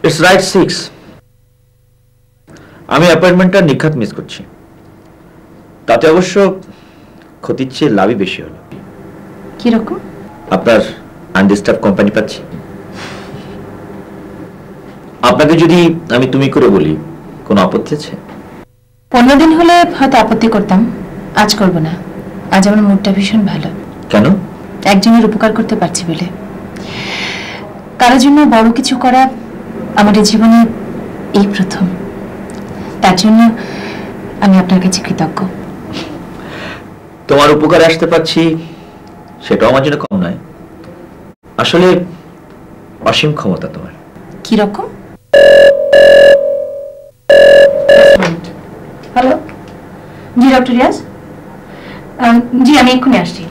It's right 6। আমি অ্যাপয়েন্টমেন্টটা Nikhat miss করছি, তাতে অবশ্য ক্ষতির চেয়ে লাভই বেশি হলো। কিরকম? আপনার আনডিস্টার্ব কোম্পানি পাচ্ছি। আপনাকে যদি আমি তুমি করে বলি, কোনো আপত্তি আছে? 15 দিন হলে হয়তো আপত্তি করতাম, আজ করব না। আজ আমার মুডটা ভীষণ ভালো। কেন? একজনের উপকার করতে পারছি বলে। কারোর জন্য বড় কিছু করা আমার জীবনে এই প্রথম। তার জন্য আমি আপনার কাছে কৃতজ্ঞ। তোমার উপকারে আসতে পারছি, সেটাও আমার জন্য কম নয়। আসলে অসীম ক্ষমতা তোমার। কি রকম? হ্যালো, জি ডক্টর রিয়াজ। জি আমি এক্ষুনি আসছি।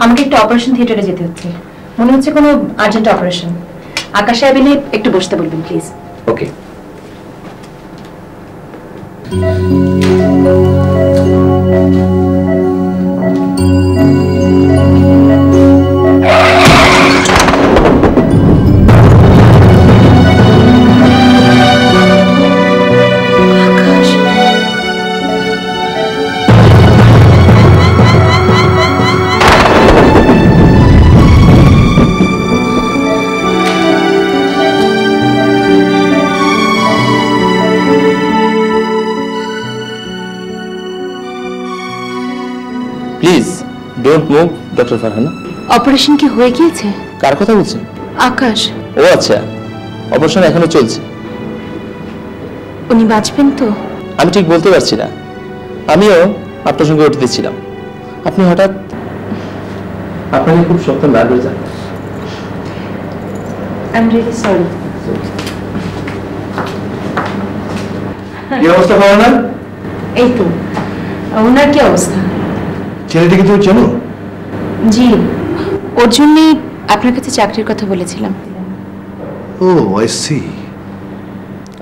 আমাকে একটু অপারেশন থিয়েটারে যেতে হচ্ছে, মনে হচ্ছে কোনো আর্জেন্ট অপারেশন। আকাশ সাহেব এলে একটু বসতে বলবেন please. Okay. Please don't move doctor Farhana. Operation কি হয়ে গিয়েছে? কার কথা বলছেন? আকাশ। ও আচ্ছা, অপারেশন এখনো চলছে। উনি বাঁচবেন তো? আমি ঠিক বলতে পারছি না, আমিও আপনার সঙ্গে উঠতেছিলাম, আপনি হঠাৎ। আপনাকে খুব শক্ত না হয়ে যান। I am really sorry. কি অবস্থা ফারহানা? এই তো, ওনার কি অবস্থা? ছেলেটিকে তুমি চেনো? জি, ওর জন্যই আপনার কাছে চাকরির কথা বলেছিলাম। ও আই সি।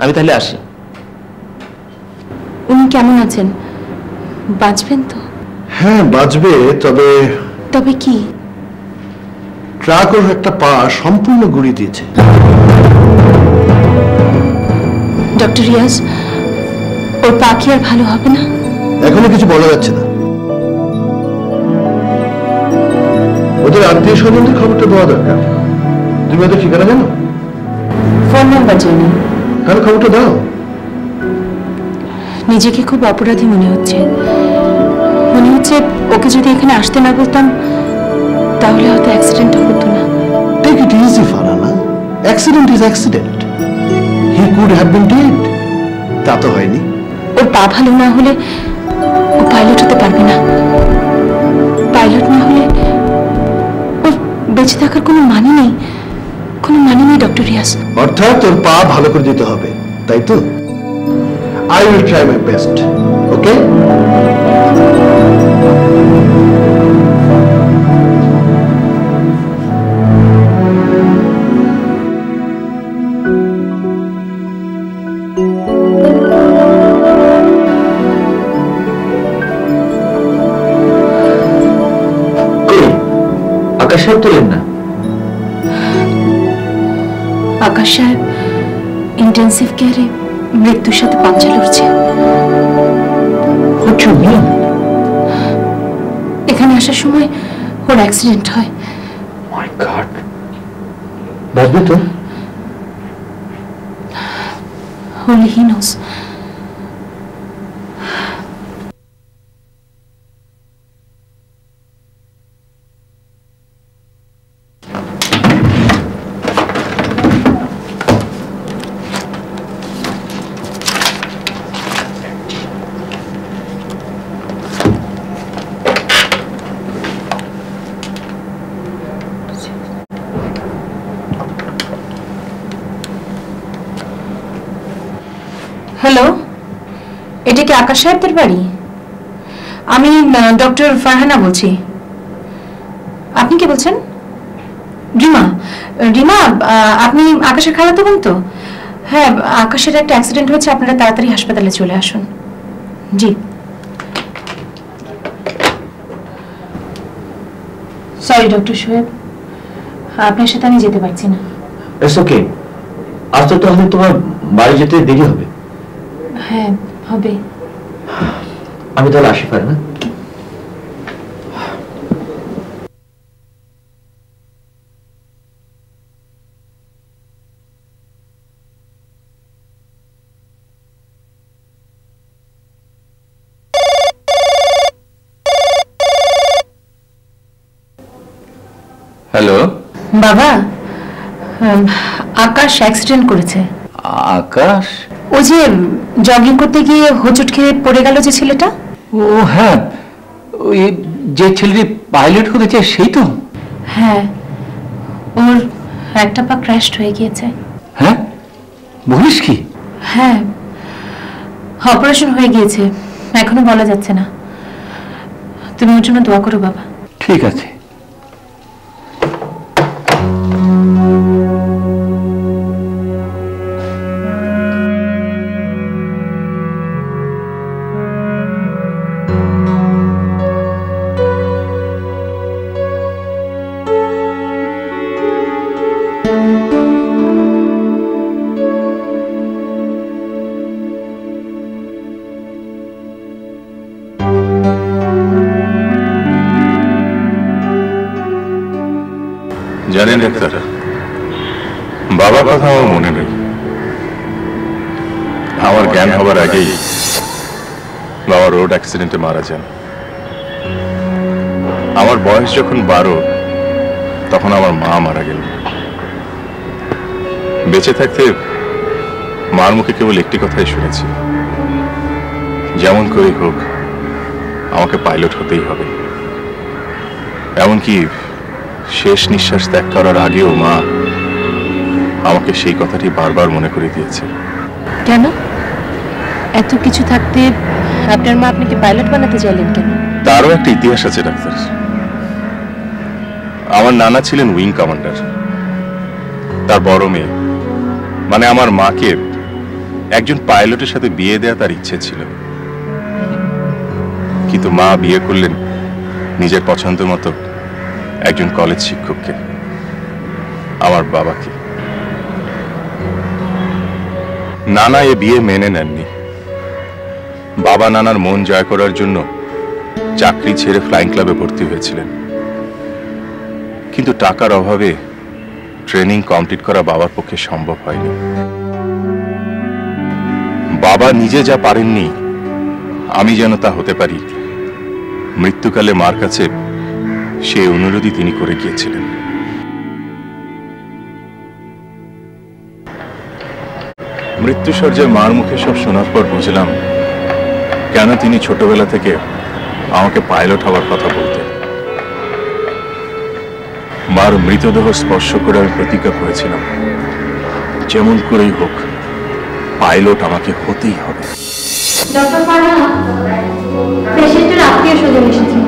আমি তাহলে আসি। উনি কেমন আছেন? বাঁচবেন তো? হ্যাঁ বাঁচবে, তবে তবে কি? ট্রাক ওর একটা পা সম্পূর্ণ গুঁড়িয়ে দিয়েছে। ডক্টর রিয়াজ, ওর পা কি আর ভালো হবে না? এখনো কিছু বলা যাচ্ছে না। ওদের আত্মীয় স্বজনদের খবরটা দেওয়া দরকার। তুমি ওদের ঠিকানা জানো? ফোন নাম্বার জানি। তাহলে খবরটা দাও। নিজেকে খুব অপরাধী মনে হচ্ছে। মনে হচ্ছে ওকে যদি এখানে আসতে না বলতাম তাহলে হয়তো অ্যাক্সিডেন্টটা হতো না। Take it easy Farhana, accident is accident. He could have been dead. তা তো হয়নি। ওর পা ভালো না হলে ও পাইলট হতে পারবে না। পাইলট না হলে ওর বেঁচে থাকার কোনো মানে নেই, কোনো মানে নেই ডক্টর রিয়াজ। অর্থাৎ তোর পা ভালো করে দিতে হবে, তাই তো? I will try my best. Okay? Akash সাহেব তোলেন না? আকাশ সাহেব ইন্টেন্সিভ কেয়ারে মৃত্যুর সাথে পাঞ্জা লড়ছে। What you mean? এখানে আসার সময় ওর অ্যাক্সিডেন্ট হয়। My God! বাঁচবে তো? Only he knows. হ্যালো, এটা কি আকাশ সাহেবদের বাড়ি? আমি ডক্টর ফারহানা বলছি। আপনি কি বলছেন? রিমা? রিমা, আপনি আকাশের খালাতো বোন তো? হ্যাঁ, আকাশের একটা অ্যাক্সিডেন্ট হয়েছে, আপনারা তাড়াতাড়ি হাসপাতালে চলে আসুন। জি। সরি ডক্টর সোহেব, আপনার সাথে আমি যেতে পারছি না। It's okay. আজ তো তাহলে তোমার বাড়ি যেতে দেরি হবে। হ্যাঁ হবে। আমি তাহলে আসি পারি না? হ্যালো বাবা, আকাশ অ্যাক্সিডেন্ট করেছে। আকাশ? ও যে জগিং করতে গিয়ে হোঁচট খেয়ে পড়ে গেল যে ছেলেটা। ও হ্যাঁ, ওই যে ছেলেটি পাইলট হতে চায় সেই তো? হ্যাঁ, ওর একটা পা ক্র্যাশড হয়ে গিয়েছে। হ্যাঁ বলিস কি? হ্যাঁ, অপারেশন হয়ে গিয়েছে, এখনো বলা যাচ্ছে না। তুমি ওর জন্য দোয়া করো বাবা। ঠিক আছে। জানেন ডাক্তার, বাবার কথা আমার মনে নেই। আমার জ্ঞান হবার আগেই বাবা রোড অ্যাক্সিডেন্টে মারা যান। আমার বয়স যখন 12 তখন আমার মা মারা গেল। বেঁচে থাকতে মার মুখে কেবল একটি কথাই শুনেছি, যেমন করেই হোক আমাকে পাইলট হতেই হবে। এমনকি শেষ নিঃশ্বাস ত্যাগ করার আগেও মা আমাকে সেই কথাটি বারবার মনে করে দিয়েছে। কেন এত কিছু থাকতে আপনার মা আপনাকে পাইলট বানাতে চাইলেন কেন? তারও একটা ইতিহাস আছে ডাক্তার। আমার নানা ছিলেন উইং কমান্ডার। তার বড় মেয়ে মানে আমার মাকে একজন পাইলটের সাথে বিয়ে দেয়া তার ইচ্ছে ছিল, কিন্তু মা বিয়ে করলেন নিজের পছন্দ মতো একজন কলেজ শিক্ষককে, আমার বাবাকে। নানা এ বিয়ে মেনে নেননি। বাবা নানার মন জয় করার জন্য চাকরি ছেড়ে ফ্লাইং ক্লাবে ভর্তি হয়েছিলেন, কিন্তু টাকার অভাবে ট্রেনিং কমপ্লিট করা বাবার পক্ষে সম্ভব হয়নি। বাবা নিজে যা পারেননি আমি যেন তা হতে পারি, মৃত্যুকালে মার কাছে সে অনুরোধই তিনি করে গিয়েছিলেন। মৃত্যুসজ্জায় মার মুখে সব শোনার পর বুঝলাম কেন তিনি ছোটবেলা থেকে আমাকে পাইলট হওয়ার কথা বলতেন। মার মৃতদেহ স্পর্শ করে আমি প্রতিজ্ঞা করেছিলাম, যেমন করেই হোক পাইলট আমাকে হতেই হবে। ডক্টর ফারহানা, পেশেন্টের আত্মীয় স্বজন এসেছে।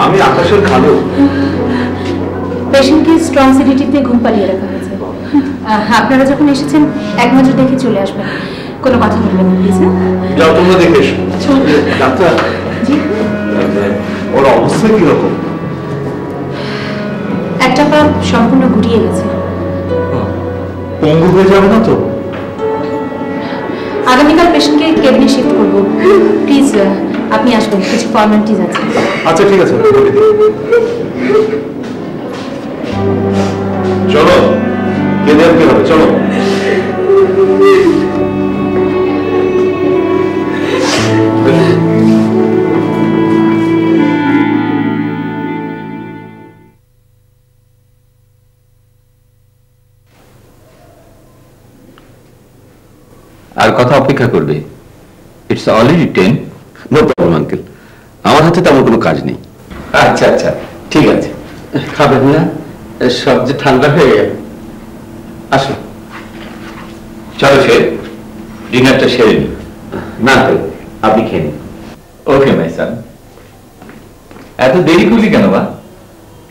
আমি আকাশের খালু। পেশেন্টকে স্ট্রং সেডেটিভ দিয়ে ঘুম পাড়িয়ে রাখা হয়েছে। আপনারা যখন এসেছেন এক নজর দেখে চলে আসবেন, কোনো কথা বলবেন না প্লিজ। যাও তোমরা দেখে এসো। ডাক্তার, ওর অবস্থা কিরকম? একটা পা সম্পূর্ণ গুটিয়ে গেছে। পঙ্গু হয়ে যাবে না তো? আগামীকাল পেশেন্টকে কেবিনে শিফট করবো। প্লিজ আপনি আসবেন, কিছু ফর্মালিটিজ আছে। আচ্ছা ঠিক আছে, চলো কেঁদে আর কি হবে, চলো। আর কথা অপেক্ষা করবে? It's already 10। No problem uncle, আমার হাতে তেমন কোনো কাজ নেই। আচ্ছা আচ্ছা ঠিক আছে। খাবেন না? সবজি ঠান্ডা হয়ে গেল। আসো চলো, সে ডিনারটা সেরে নি। না তো আপনি খেয়ে নিন। ওকে মাই সান। এত দেরি করলি কেন বা?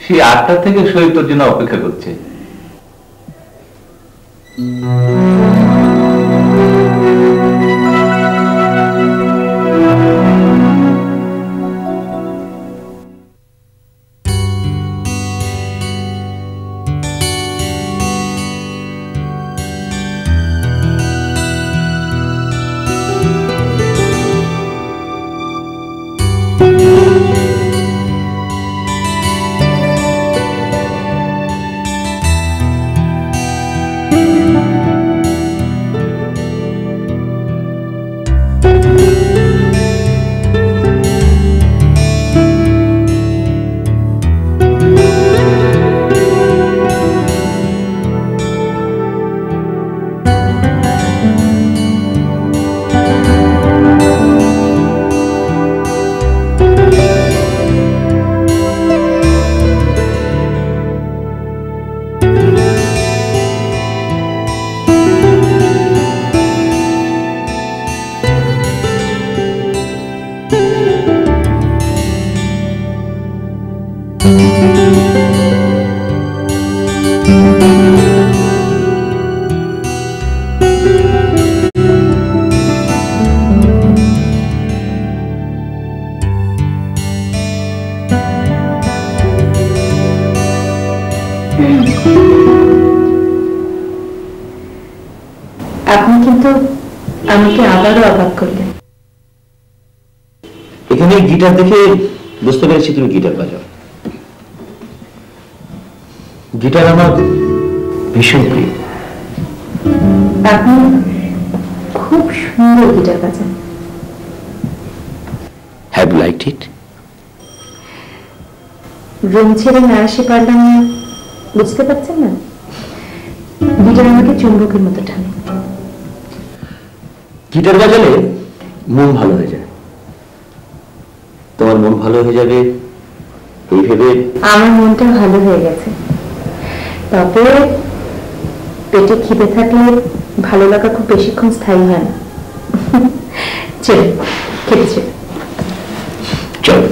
সেই 8টা থেকে শরীর তোর জন্য অপেক্ষা করছে। আপনি কিন্তু আমাকে আবারও অবাক করলেন। এখানে গিটার দেখে বুঝতে পেরেছি তুমি গিটার বাজাও। গিটার আমার ভীষণ প্রিয়। আপনি খুব সুন্দর গিটার বাজান। Have you liked it? Room ছেড়ে না আসে পারলাম না, বুঝতে পারছেন না? গিটার আমাকে চুম্বকের মতো টানে। গিটার বাজালে মন ভালো হয়ে যায়। তোমার মন ভালো হয়ে যাবে এই ভেবে আমার মনটা ভালো হয়ে গেছে। তবে পেটে খিদে থাকলে ভালো লাগা খুব বেশিক্ষণ স্থায়ী হয় না। চল খেতে চল। চল।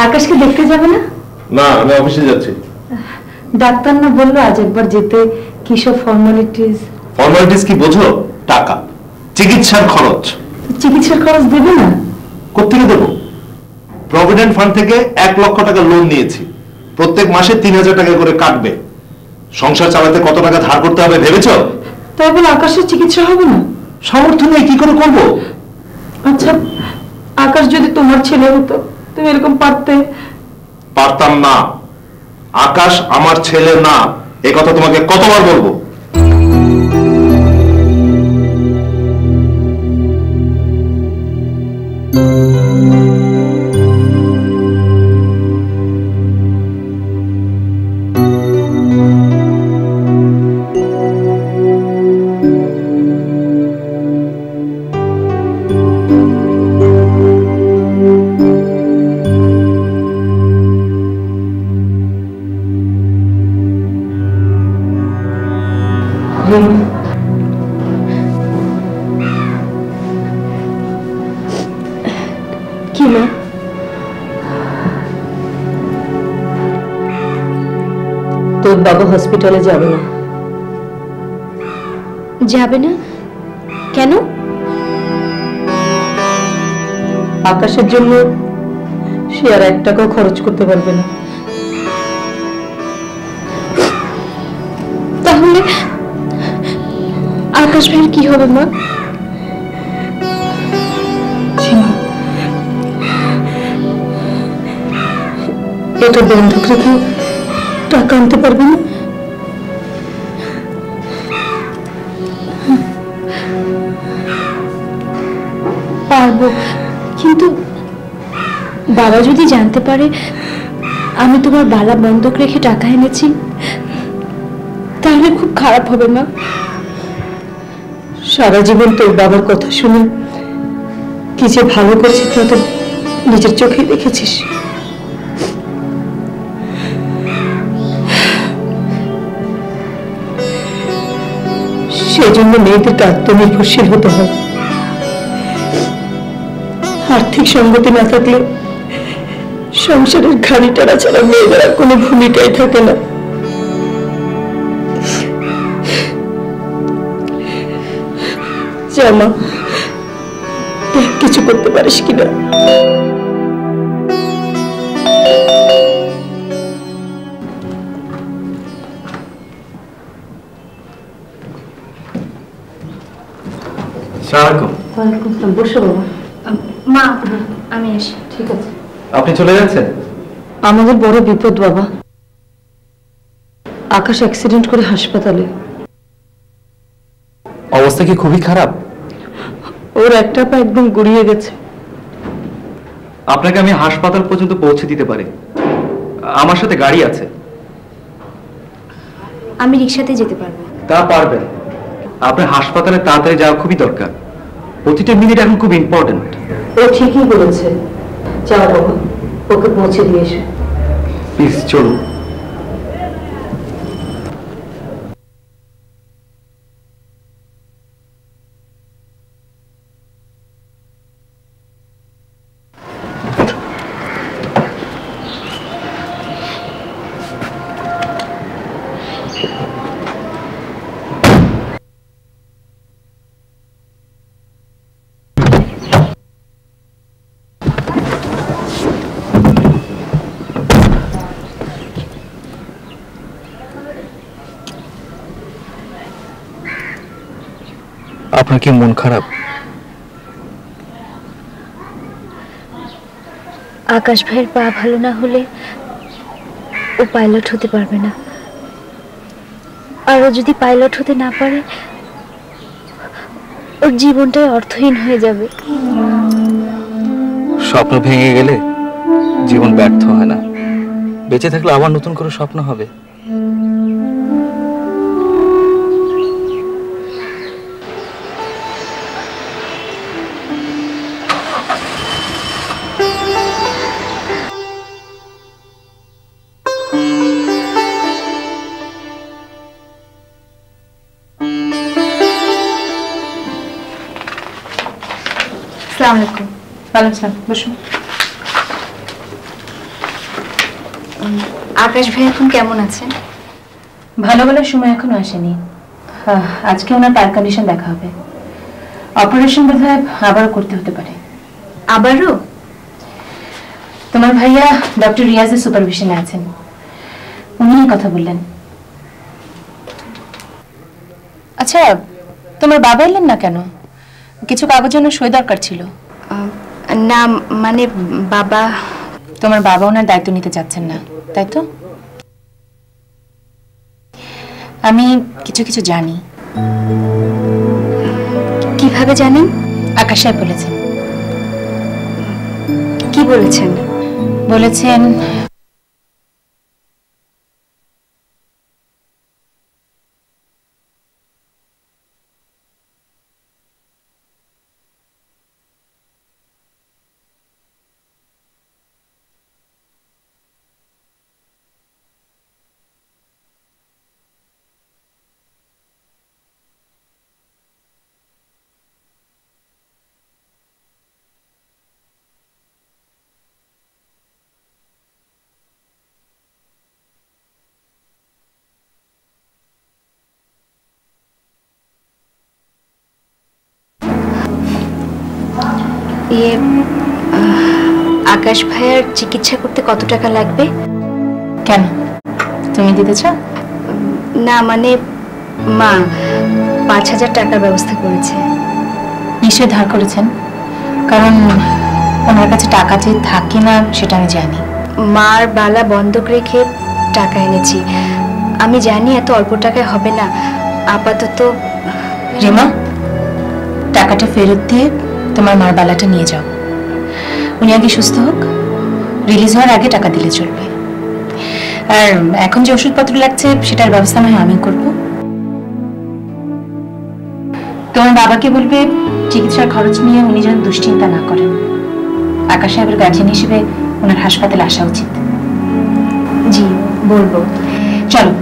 আকাশকে দেখতে যাবে না? না, আমি অফিসে যাচ্ছি। ডাক্তার না বললো আজ একবার যেতে, কিসব ফর্মালিটিস। ফর্মালিটিস কি বোঝো? টাকা, চিকিৎসার খরচ। চিকিৎসার খরচ দেবে না? কোত্থেকে দেবো? প্রভিডেন্ট ফান্ড থেকে 1 লক্ষ টাকা লোন নিয়েছি, প্রত্যেক মাসে 3000 টাকা করে কাটবে। সংসার চালাতে কত টাকা ধার করতে হবে ভেবেছো? তাই বলে আকাশের চিকিৎসা হবে না? সামর্থ্য নেই, কি করে করবো? আচ্ছা, আকাশ যদি তোমার ছেলে হতো, তুমি এরকম পারতে? পারতাম না। আকাশ আমার ছেলে না, এ কথা তোমাকে কতবার বলবো? কি মা? তোর বাবা হসপিটালে যাবে না। যাবে না কেন? আকাশের জন্য সে আর 1 টাকাও খরচ করতে পারবে না। তাহলে আকাশ ভাইয়ের কি হবে মা? এটা বন্ধক রেখে টাকা আনতে পারবে না? পারবো, কিন্তু বাবা যদি জানতে পারে আমি তোমার বালা বন্ধক রেখে টাকা এনেছি, তাহলে খুব খারাপ হবে মা। সারা জীবন তোর বাবার কথা শুনে কি যে ভালো করছে তা তো নিজের চোখে দেখেছিস। সেই জন্য মেয়েদেরকে আত্মনির্ভরশীল হতে হয়। আর্থিক সঙ্গতি না থাকলে সংসারের ঘানি টানা ছাড়া মেয়েদের আর কোনো ভূমিকাই থাকে না। জামা দেখ কিছু করতে পারিস কিনা। ওয়ালাইকুম আসসালাম। বসো বাবা। মা আমি আসি। ঠিক আছে। আপনি চলে যাচ্ছেন? আমাদের বড় বিপদ বাবা। আকাশ অ্যাক্সিডেন্ট করে হাসপাতালে। অবস্থা কি খুবই খারাপ? ওর একটা পা একদম গুড়িয়ে গেছে। আপনাকে আমি হাসপাতাল পর্যন্ত পৌঁছে দিতে পারি, আমার সাথে গাড়ি আছে। আমি রিক্সাতে যেতে পারবো। তা পারবেন। আপনার হাসপাতালে তাড়াতাড়ি যাওয়া খুবই দরকার, প্রতিটা মিনিট এখন খুব ইম্পর্টেন্ট। ও ঠিকই বলেছে। যাও বাবা, ওকে পৌঁছে দিয়ে এসো। প্লিজ চলুন। আপনার কি মন খারাপ? আকাশ ভাইয়ের পা ভালো না হলে ও পাইলট হতে পারবে না, আর ও যদি পাইলট হতে না পারে ওর জীবনটাই অর্থহীন হয়ে যাবে। স্বপ্ন ভেঙে গেলে জীবন ব্যর্থ হয় না, বেঁচে থাকলে আবার নতুন করে স্বপ্ন হবে। আসসালামু আলাইকুম। ওয়ালাইকুম আসসালাম, বসুন। আকাশ ভাই এখন কেমন আছেন? ভালো বলার সময় এখনো আসেনি। আজকে ওনার পায়ের কন্ডিশন দেখা হবে। অপারেশন বোধহয় আবারও করতে হতে পারে। আবারও? তোমার ভাইয়া ডক্টর রিয়াজের সুপারভিশনে আছেন, উনি কথা বললেন। আচ্ছা, তোমার বাবা এলেন না কেন? কিছু কাগজ জন্য সই দরকার ছিল। না মানে বাবা, তোমার বাবা ওনার দায়িত্ব নিতে চাচ্ছেন না, তাই তো? আমি কিছু কিছু জানি। কিভাবে জানেন? আকাশ সাহেব বলেছেন। কি বলেছেন? বলেছেন আকাশ ভাইয়ার চিকিৎসা করতে কত টাকা লাগবে? কেন, তুমি দিতে চাও? না মানে মা 5,000 টাকার ব্যবস্থা করেছে। নিশ্চয়ই ধার করেছেন, কারণ ওনার কাছে টাকা যে থাকে না সেটা আমি জানি। মার বালা বন্ধক রেখে টাকা এনেছি। আমি জানি এত অল্প টাকায় হবে না। আপাতত রিমা, টাকাটা ফেরত দিয়ে তোমার মার বালাটা নিয়ে যাও। উনি আগে সুস্থ হোক, রিলিজ হওয়ার আগে টাকা দিলে চলবে। আর এখন যে ওষুধপত্র লাগছে সেটার ব্যবস্থা নয় আমি করব। তোমার বাবাকে বলবে চিকিৎসার খরচ নিয়ে উনি যেন দুশ্চিন্তা না করেন। আকাশ সাহেবের গার্জিয়ান হিসেবে ওনার হাসপাতালে আসা উচিত। জি বলবো। চলো,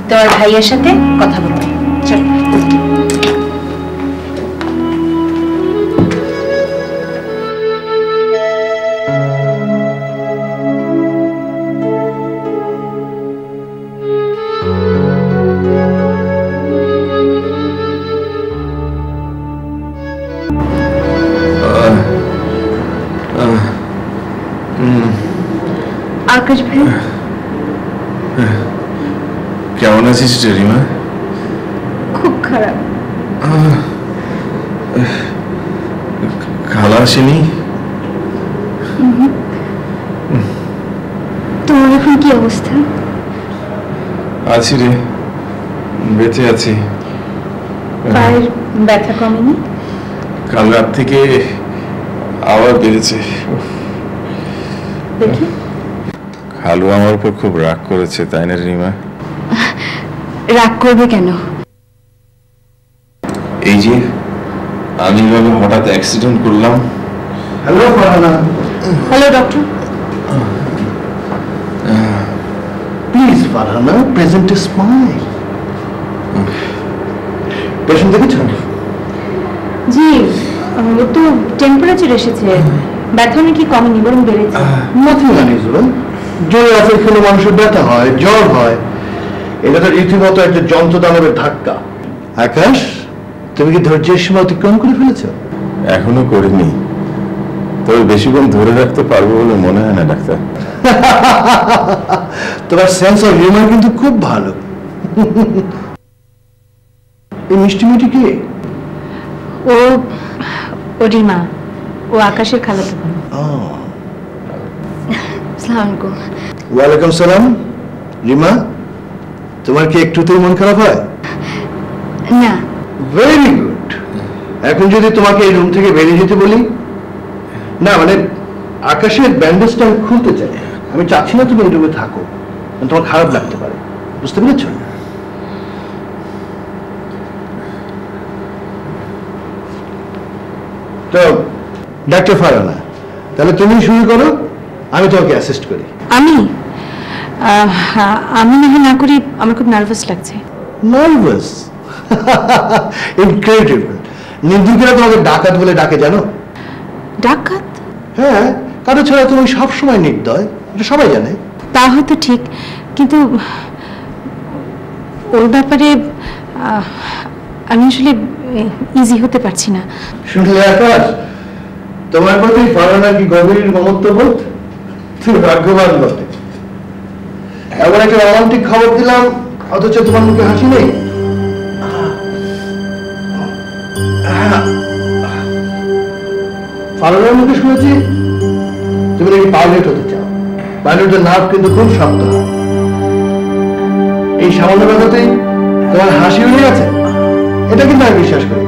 তোমার ভাইয়ের সাথে কথা বলবো। চলো। আকাশ ভাই কেমন আছিস রিমা? খুব খারাপ। খালা আসেনি? তোমার এখন কি অবস্থা? আছি রে, বেঁচে আছি। পায়ের ব্যথা কমেনি? কাল রাত থেকে আবার বেড়েছে। দেখি। খালু আমার উপর খুব রাগ করেছে, তাই না রিমা? রাগ করবে কেন? এই যে আমি এভাবে হঠাৎ অ্যাক্সিডেন্ট করলাম। Hello Farhana, hello doctor. Please Farhana, present is smile. Patient দেখেছেন? জি, ও তো টেম্পারেচার এসেছে, ব্যথা নাকি কমেনি বরং বেড়েছে। Nothing unusual. জ্বরে রাতের খেলে মানুষের ব্যথা হয়, জ্বর হয়, এটা তো রীতিমতো একটা যন্ত্রদানবের ধাক্কা। আকাশ, তুমি কি ধৈর্যের সীমা অতিক্রম করে ফেলেছো? এখনো করিনি, তবে বেশিক্ষণ ধরে রাখতে পারবো বলে মনে হয় না ডাক্তার। তোমার সেন্স অফ হিউমার কিন্তু খুব ভালো। এই মিষ্টি মিষ্টি কে? ও ও রিমা, ও আকাশের খালাতো বোন। আসসালামু আলাইকুম। ওয়ালাইকুম সালাম। রিমা, তোমার কি একটুতেই মন খারাপ হয়? না। Very good. এখন যদি তোমাকে এই রুম থেকে বেরিয়ে যেতে বলি, না মানে আকাশের ব্যান্ডেজটা আমি খুলতে চাই, আমি চাচ্ছি না তুমি এই রুমে থাকো, তোমার খারাপ লাগতে পারে, বুঝতে পেরেছ? তো ডাক্তার ফারহানা, তাহলে তুমি শুরু করো, আমি তোমাকে অ্যাসিস্ট করি। আমি আমি না করি, আমার খুব নার্ভাস লাগছে। নার্ভাস? ইনক্রেডিবল। নির্দিকেরা তোমাকে ডাকাত বলে ডাকে, জানো? ডাকাত? হ্যাঁ, কারো ছাড়া তুমি সবসময় নির্দয়, এটা সবাই জানে। তা হয়তো ঠিক, কিন্তু ওর ব্যাপারে আমি আসলে ইজি হতে পারছি না। শুনলে আকাশ, তোমার প্রতি ফারহানার কি গভীর মমত্ববোধ? তুমি ভাগ্যবান বটে। এমন একটা রোমান্টিক খবর দিলাম, অথচ তোমার মুখে হাসি নেই। ফারহানার মুখে শুনেছি তুমি নাকি পাইলট হতে চাও। পাইলটের নার্ভ কিন্তু খুব শক্ত হয়। এই সামান্য ব্যাপারতেই তোমার হাসি উড়ে গেছে, এটা কিন্তু আমি বিশ্বাস করি।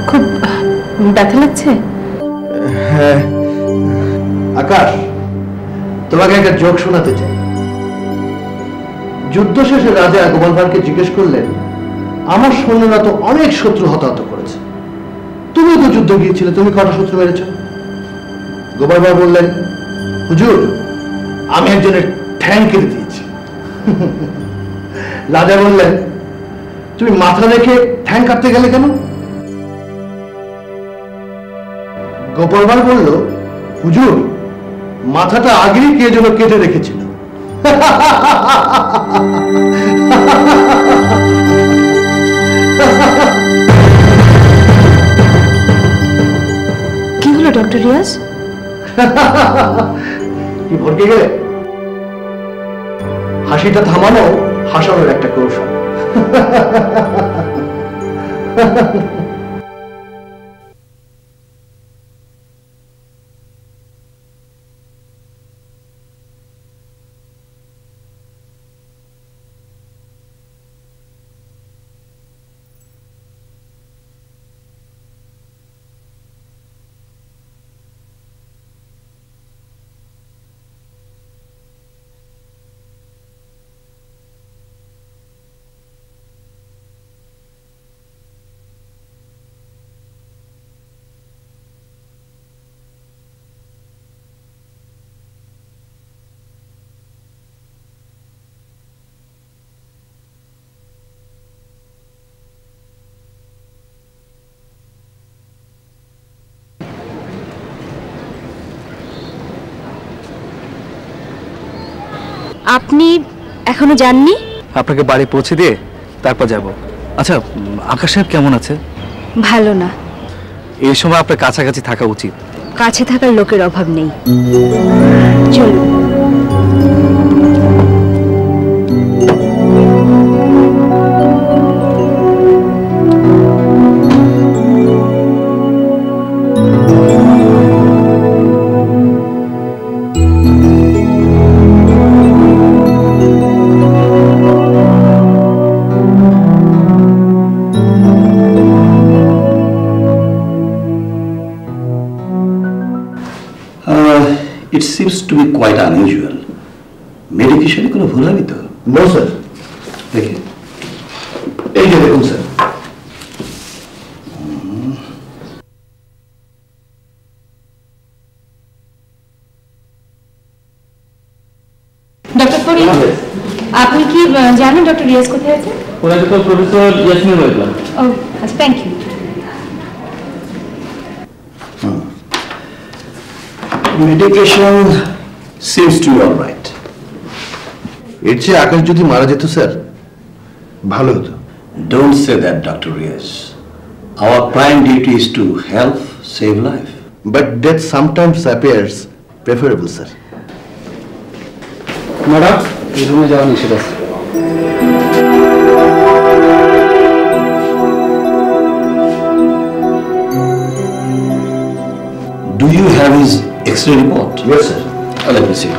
খুব ব্যথা লাগছে? হ্যাঁ। আকাশ, তোমাকে একটা জোক শোনাতে চাই। যুদ্ধ শেষে রাজা গোপাল ভাঁড়কে জিজ্ঞেস করলেন, আমার সৈন্যরা তো অনেক শত্রু হতাহত করেছে, তুমি তো যুদ্ধ গিয়েছিলে, তুমি কটা শত্রু মেরেছ? গোপাল ভাঁড় বললেন, হুজুর, আমি একজনের ঠ্যাং কেটে দিয়েছি। রাজা বললেন, তুমি মাথা রেখে ঠ্যাং কাটতে গেলে কেন? গোপাল ভাঁড় বলল, হুজুর, মাথাটা আগেই কে যেন কেটে রেখেছিল। কি হলো ডক্টর রিয়াজ? কি ভরকে গেলে? হাসিটা থামানো হাসানোর একটা কৌশল। আপনি এখনো যাননি? আপনাকে বাড়ি পৌঁছে দিয়ে তারপর যাব। আচ্ছা, আকাশ সাহেব কেমন আছে? ভালো না। এই সময় আপনার কাছাকাছি থাকা উচিত। কাছে থাকার লোকের অভাব নেই, চলুন। It seems to be quite unusual. Medication কোনো ভুল হয়নি তো? No sir. দেখি, এই যে দেখুন স্যার। ডক্টর ফরিদ, আপনি কি জানেন ডক্টর রিয়াজ কোথায় আছে? ওনাকে তো প্রফেসর ইয়াসমিন বললাম। ও আচ্ছা, thank you. medication seems to be all right. এর চেয়ে আকাশ যদি মারা যেত স্যার, ভালো হতো। Don't say that, Dr. Riaz. Our prime duty is to help save life. But death sometimes appears preferable sir. Madam এই রুমে যাওয়া নিষেধ আছে। Do you have his X-ray report? Yes, sir. Let me see.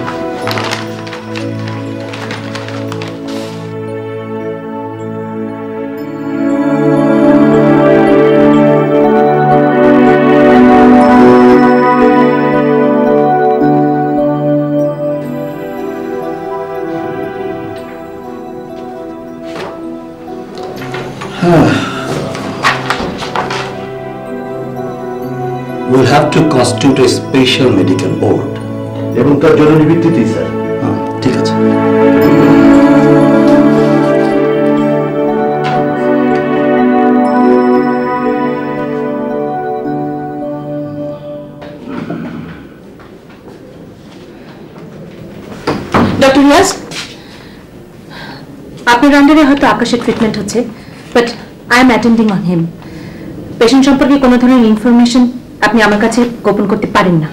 We'll have to constitute a special medical board. এবং তার জরুরি ভিত্তিতেই sir. ঠিক আছে। ডক্টর রিয়াজ, আপনার আন্ডারে হয়তো আকাশের ট্রিটমেন্ট হচ্ছে, but I am attending on him. Patient সম্পর্কে কোনো ধরনের ইনফরমেশন আপনি আমার কাছে গোপন করতে পারেন না।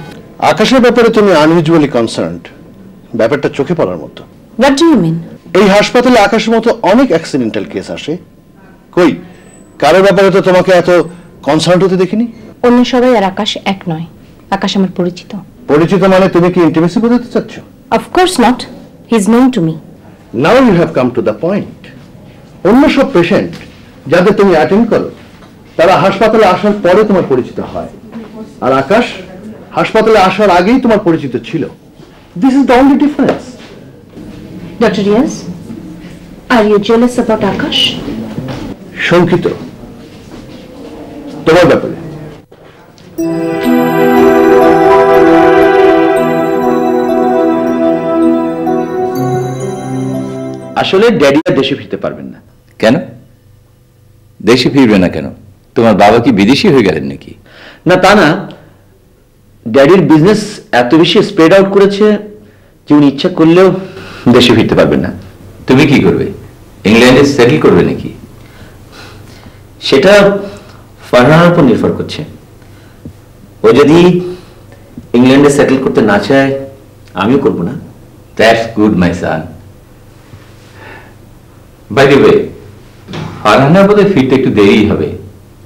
আকাশের ব্যাপারে তুমি আনইউজুয়ালি কনসার্নড, ব্যাপারটা চোখে পড়ার মতো। What do you mean? এই হাসপাতালে আকাশের মতো অনেক অ্যাক্সিডেন্টাল কেস আসে, কই কারোর ব্যাপারে তো তোমাকে এত কনসার্ন হতে দেখিনি। অন্য সবাই আর আকাশ এক নয়। আকাশ আমার পরিচিত। পরিচিত মানে তুমি কি ইন্টিমেসি বোঝাতে চাচ্ছ? Of course not, he is known to me. Now you have come to the point. অন্য সব পেশেন্ট যাদের তুমি অ্যাটেন্ড করো তারা হাসপাতালে আসার পরে তোমার পরিচিত হয়, আর আকাশ হাসপাতালে আসার আগেই তোমার পরিচিত ছিল। This is the only difference. Doctor Riaz, are you jealous about Akash? শঙ্কিত তোমার ব্যাপারে। আসলে ড্যাডি আর দেশে ফিরতে পারবেন না। কেন দেশে ফিরবে না কেন? তোমার বাবা কি বিদেশি হয়ে গেলেন নাকি? না, তা না, ড্যাডির বিজনেস এত বেশি স্প্রেড আউট করেছে যে উনি ইচ্ছা করলেও দেশে ফিরতে পারবেন না। তুমি কি করবে? ইংল্যান্ডে সেটেল করবে নাকি? সেটা ফারহানার উপর নির্ভর করছে। ও যদি ইংল্যান্ডে সেটেল করতে না চায় আমিও করব না। That's good my son. By the way, ফারহানার বোধহয় ফিরতে একটু দেরি হবে,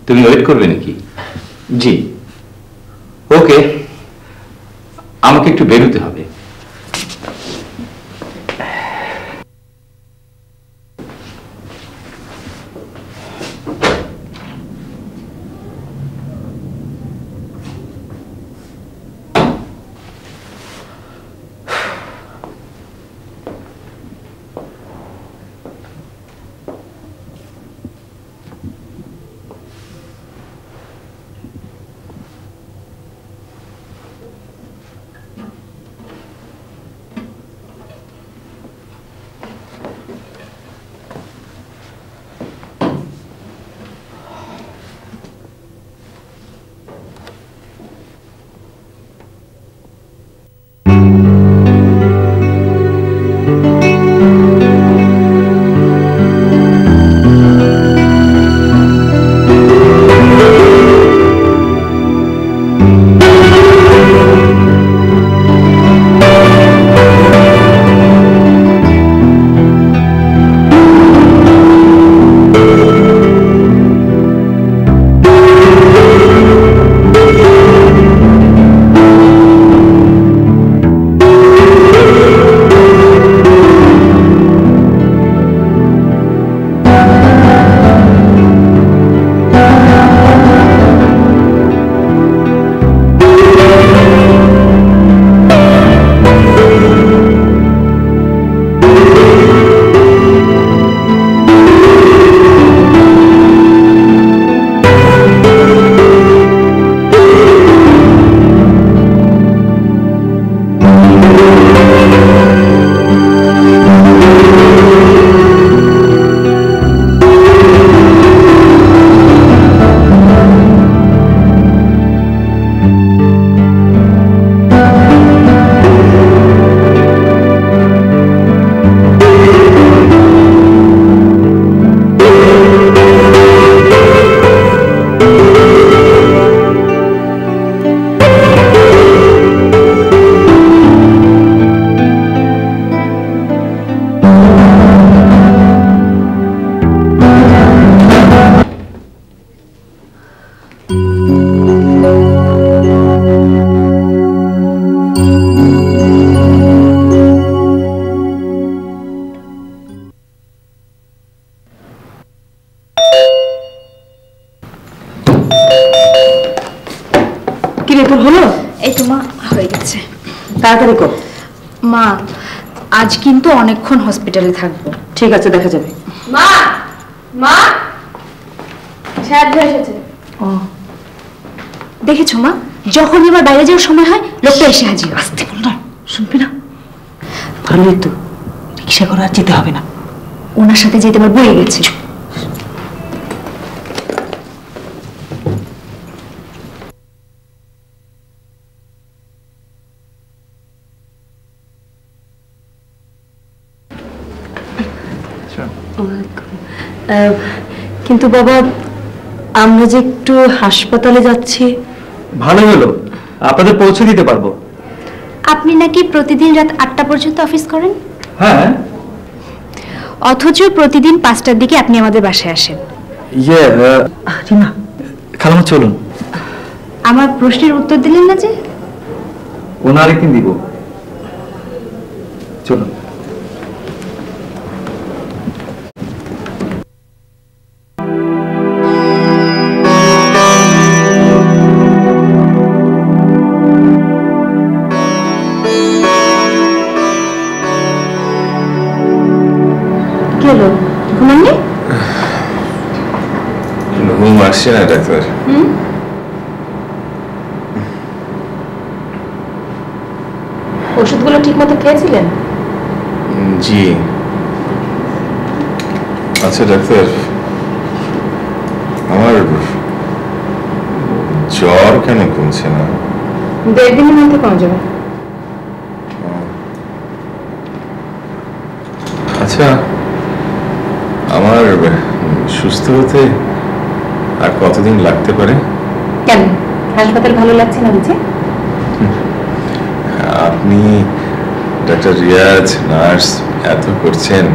তুমি ওয়েট করবে নাকি? জি। ওকে, আমাকে একটু বেরোতে হবে। থেকে তোর হলো? এই তো মা, হয়ে গেছে। তাড়াতাড়ি কর। মা, আজ কিন্তু অনেকক্ষণ হসপিটালে থাকবো। ঠিক আছে, দেখা যাবে। মা, মা, সাহায্য এসেছে। ও, দেখেছো মা, যখন এবার বাইরে যাওয়ার সময় হয় লোকটা এসে হাজির। আস্তে বল না, শুনবি না? ভালোই তো, রিক্সা করে আর যেতে হবে না। ওনার সাথে যেতে আমার বয়ে গেছে। কিন্তু বাবা, আমরা যে একটু হাসপাতালে যাচ্ছি। ভালো হলো, আপনাদের পৌঁছে দিতে পারবো। আপনি নাকি প্রতিদিন রাত 8টা পর্যন্ত অফিস করেন, হ্যাঁ। অথচ প্রতিদিন 5টার দিকে আপনি আমাদের বাসায় আসেন। ইয়ে রিমা, খালামা চলুন। আমার প্রশ্নের উত্তর দিলেন না যে? ওনা আরেকদিন দিব, চলুন। ঘুমাননি? ঘুম আসছে না ডাক্তার। ওষুধগুলো ঠিক মতো খেয়েছিলেন? জি। আচ্ছা ডাক্তার, আমার জ্বর কেন কমছে না? 1.5 দিনের মধ্যে কমে যাবে। আচ্ছা, আমার সুস্থ হতে আর কতদিন লাগতে পারে? কেন, হাসপাতাল ভালো লাগছে না বুঝি? আপনি ডাক্তার রিয়াজ, নার্স এত করছেন,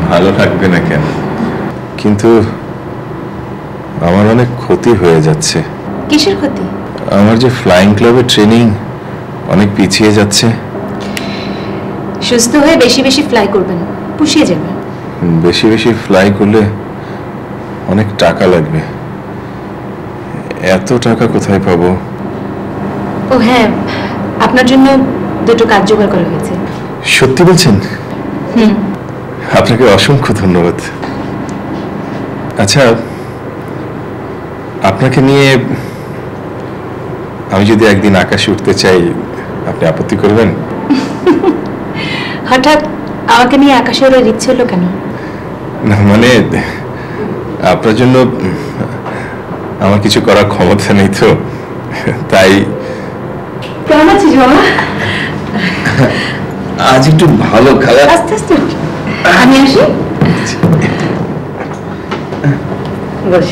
ভালো লাগবে না কেন? কিন্তু আমার অনেক ক্ষতি হয়ে যাচ্ছে। কিসের ক্ষতি? আমার যে ফ্লাইং ক্লাবের ট্রেনিং অনেক পিছিয়ে যাচ্ছে। সুস্থ হয়ে বেশি বেশি ফ্লাই করবেন, পুষিয়ে যাবে। বেশি বেশি ফ্লাই করলে অনেক টাকা লাগবে, এত টাকা কোথায় পাবো? ও হ্যাঁ, আপনার জন্য 2টো কাজ জোগাড় করা হয়েছে। সত্যি বলছেন? আপনাকে অসংখ্য ধন্যবাদ। আচ্ছা, আপনাকে নিয়ে আমি যদি একদিন আকাশে উঠতে চাই, আপনি আপত্তি করবেন? হঠাৎ আমাকে নিয়ে আকাশে ওড়ার ইচ্ছে হলো কেন? না মানে, আপনার জন্য আমার কিছু করার ক্ষমতা নেই তো, তাই। কেমন আছিস বাবা? আজ একটু ভালো খালা। আস্তে আস্তে আমি আসি। বস।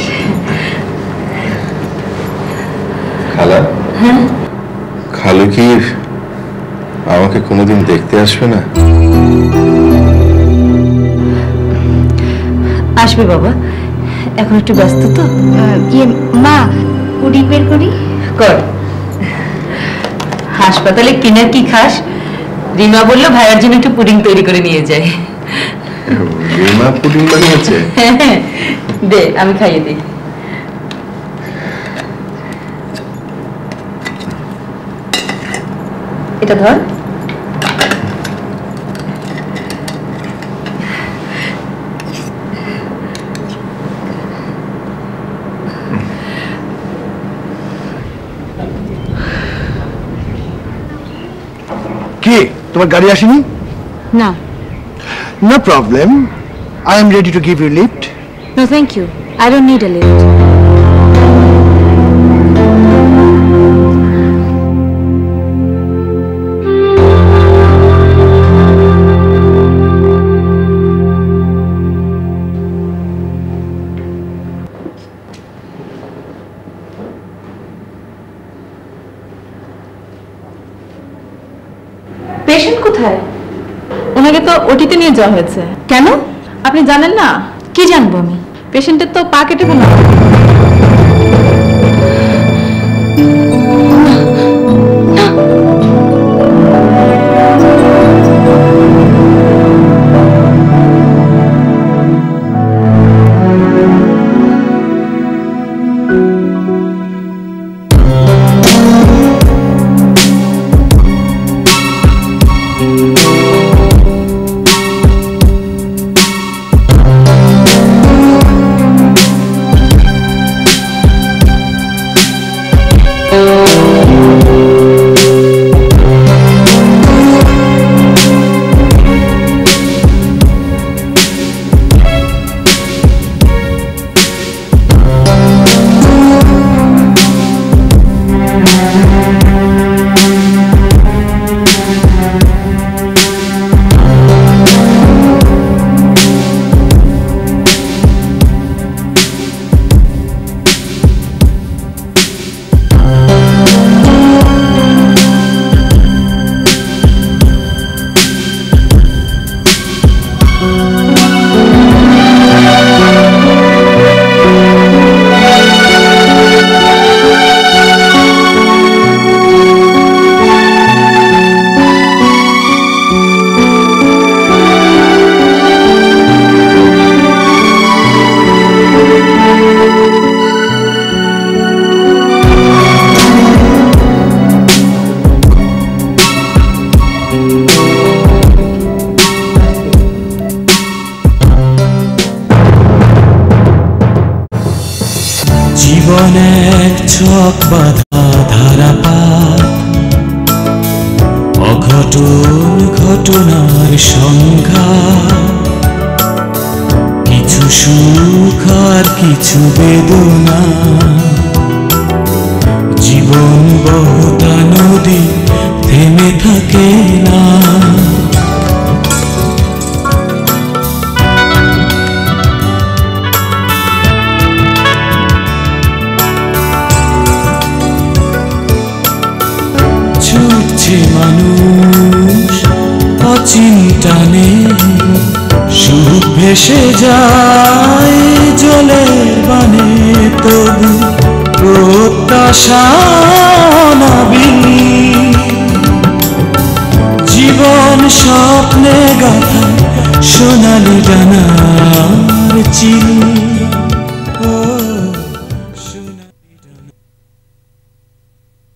খালা, খালু কি আমাকে কোনোদিন দেখতে আসবে না? আসবে বাবা, এখন একটু ব্যস্ত তো। মা, পুডিং বের করি। কর। হাসপাতালে কিনার কি খাস? রিমা বললো ভাইয়ার জন্য একটু পুডিং তৈরি করে নিয়ে যায়। রিমা পুডিং বানিয়েছে? দে, আমি খাইয়ে দিই। এটা ধর। কি তোমার গাড়ি আসেনি? না। No problem, I am ready to give you lift. No thank you, I don't need a lift. Patient কোথায়? ওনাকে তো ওটিতে নিয়ে যাওয়া হয়েছে। কেন? আপনি জানেন না? কি জানবো আমি? পেশেন্টের তো পা কেটে ফেলা। জীবন এক ছক বাঁধা ধারাপাত, অঘটন ঘটনার সংখ্যা, কিছু সুখ আর কিছু বেদনা। জীবন বহুতা নদী থেমে থাকে না। ছুটছে মানুষ অচিন্তানে, সুখ ভেসে যায় জলের বানে, তবু প্রত্যাশা অনাবিল। জীবন স্বপ্নে গাথা সোনালি ডানার চিল।